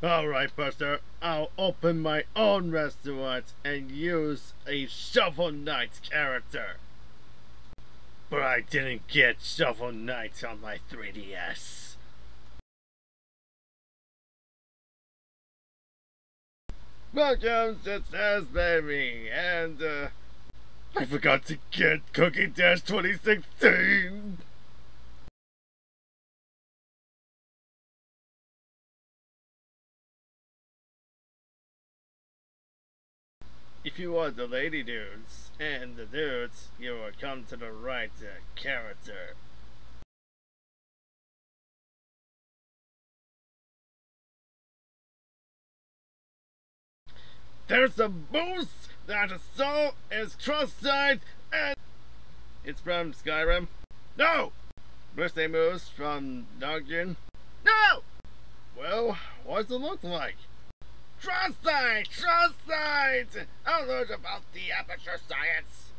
Alright, Buster, I'll open my own restaurant and use a Shovel Knight character. But I didn't get Shovel Knight on my 3DS. Welcome to Test Baby, and I forgot to get Cookie Dash 2016. If you are the lady dudes and the dudes, you will come to the right character. There's a boost that the soul is cross-eyed and it's from Skyrim. No! Birthday moves from Dungeon. No! Well, what does it look like? Cross-eyed! Cross-eyed! I'll learn about the aperture science.